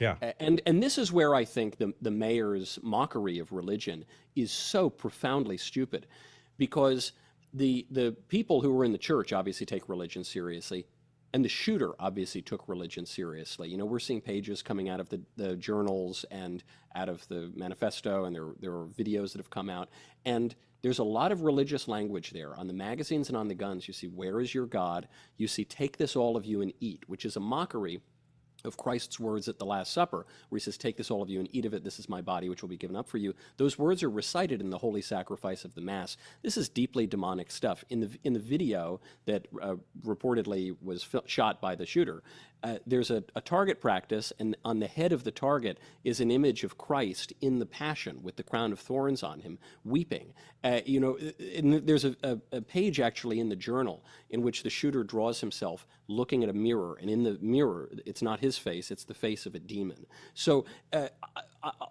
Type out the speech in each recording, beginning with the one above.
Yeah. And this is where I think the mayor's mockery of religion is so profoundly stupid, because the people who were in the church obviously take religion seriously, and the shooter obviously took religion seriously. You know, we're seeing pages coming out of the journals and out of the manifesto, and there are videos that have come out, and there's a lot of religious language there. On the magazines and on the guns, you see, "Where is your God?" You see, "Take this, all of you, and eat," which is a mockery of Christ's words at the Last Supper, where he says, "Take this, all of you, and eat of it. This is my body, which will be given up for you." Those words are recited in the holy sacrifice of the Mass. This is deeply demonic stuff. In the video that reportedly was shot by the shooter, there's a target practice, and on the head of the target is an image of Christ in the Passion with the crown of thorns on him, weeping. You know, and there's a page actually in the journal in which the shooter draws himself looking at a mirror, and in the mirror, it's not his face, it's the face of a demon. So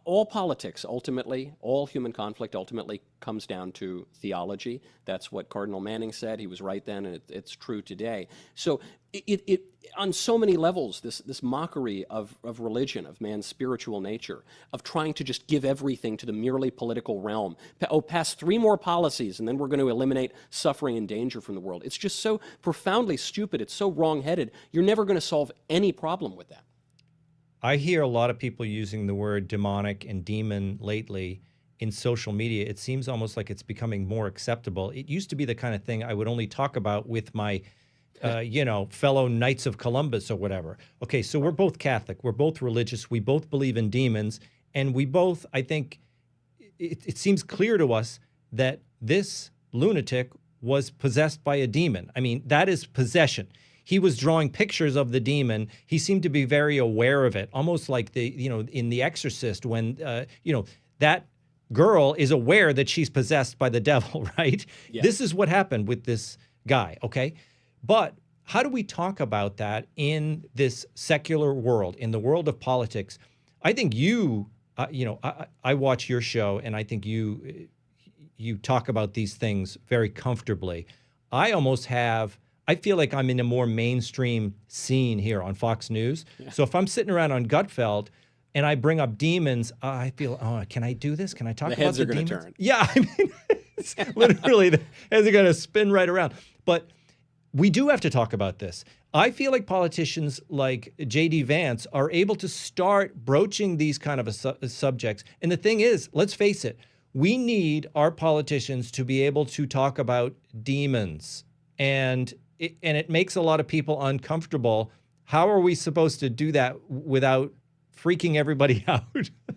all politics ultimately, all human conflict ultimately comes down to theology. That's what Cardinal Manning said. He was right then, and it's true today. So it on so many levels, this mockery of religion, of man's spiritual nature, of trying to just give everything to the merely political realm. Pass 3 more policies, and then we're going to eliminate suffering and danger from the world. It's just so profoundly stupid. It's so wrong-headed. You're never going to solve any problem with that. I hear a lot of people using the word demonic and demon lately in social media. It seems almost like it's becoming more acceptable. It used to be the kind of thing I would only talk about with my fellow Knights of Columbus or whatever. Okay, so we're both Catholic. We're both religious. We both believe in demons. And we both, I think, it seems clear to us that this lunatic was possessed by a demon. I mean, that is possession. He was drawing pictures of the demon. He seemed to be very aware of it, almost like in The Exorcist when, that girl is aware that she's possessed by the devil, right? Yeah. This is what happened with this guy, okay? But how do we talk about that in this secular world, in the world of politics? I think I watch your show, and I think you talk about these things very comfortably. I feel like I'm in a more mainstream scene here on Fox News. Yeah. So if I'm sitting around on Gutfeld and I bring up demons, I feel, can I do this? Can I talk about the demons? The heads are going to turn. Yeah, I mean, literally, the heads are going to spin right around. But we do have to talk about this. I feel like politicians like J.D. Vance are able to start broaching these kind of subjects. And the thing is, let's face it, we need our politicians to be able to talk about demons. And it makes a lot of people uncomfortable. How are we supposed to do that without freaking everybody out?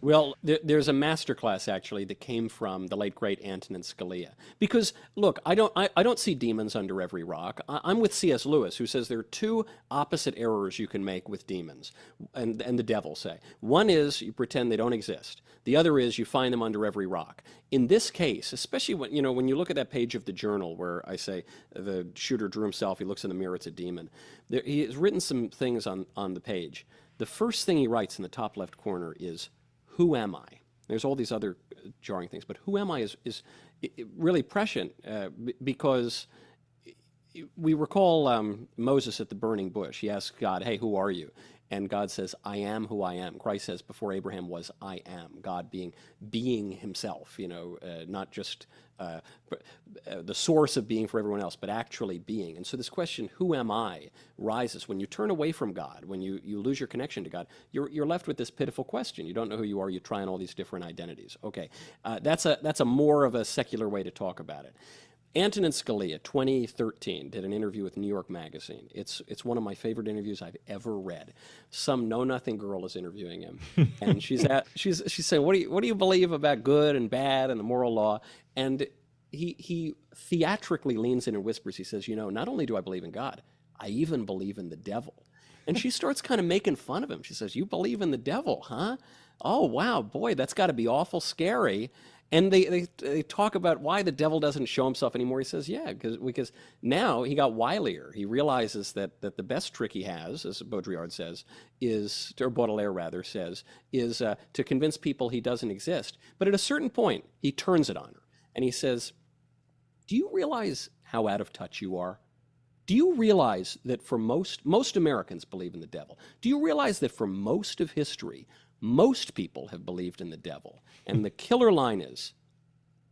Well, there's a masterclass actually that came from the late great Antonin Scalia. Because look, I don't see demons under every rock. I'm with C.S. Lewis, who says there are 2 opposite errors you can make with demons and the devil, say. One is you pretend they don't exist. The other is you find them under every rock. In this case, especially when you look at that page of the journal where I say the shooter drew himself, he looks in the mirror, it's a demon. He has written some things on the page. The first thing he writes in the top left corner is, "Who am I?" There's all these other jarring things, but "who am I" is really prescient because we recall Moses at the burning bush. He asks God, "Hey, who are you?" And God says, "I am who I am." Christ says, "Before Abraham was, I am." God being himself, not just the source of being for everyone else, but actually being. And so this question, "Who am I?" rises. When you turn away from God, when you lose your connection to God, you're left with this pitiful question. You don't know who you are. You try on all these different identities. Okay, that's a more of a secular way to talk about it. Antonin Scalia, 2013, did an interview with New York Magazine. It's one of my favorite interviews I've ever read. Some know-nothing girl is interviewing him, and she's saying, "What do you believe about good and bad and the moral law?" And he theatrically leans in and whispers. He says, "Not only do I believe in God, I even believe in the devil." And she starts kind of making fun of him. She says, "You believe in the devil, huh? Oh wow, boy, that's got to be awful scary." And they talk about why the devil doesn't show himself anymore. He says, yeah, because now he got wilier. He realizes that the best trick he has, as Baudrillard says, or Baudelaire rather says, is to convince people he doesn't exist. But at a certain point, he turns it on her. And he says, "Do you realize how out of touch you are? Do you realize that for most Americans believe in the devil? Do you realize that for most of history, most people have believed in the devil? And the killer line is,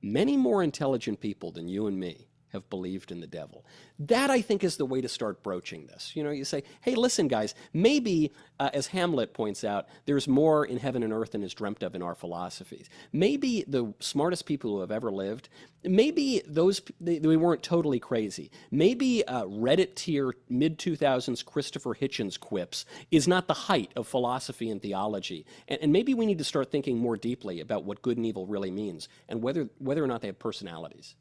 many more intelligent people than you and me have believed in the devil. That, I think, is the way to start broaching this. You know, you say, hey, listen, guys, maybe, as Hamlet points out, there's more in heaven and earth than is dreamt of in our philosophies. Maybe the smartest people who have ever lived, maybe they weren't totally crazy. Maybe Reddit tier mid-2000s Christopher Hitchens quips is not the height of philosophy and theology. And maybe we need to start thinking more deeply about what good and evil really means and whether or not they have personalities.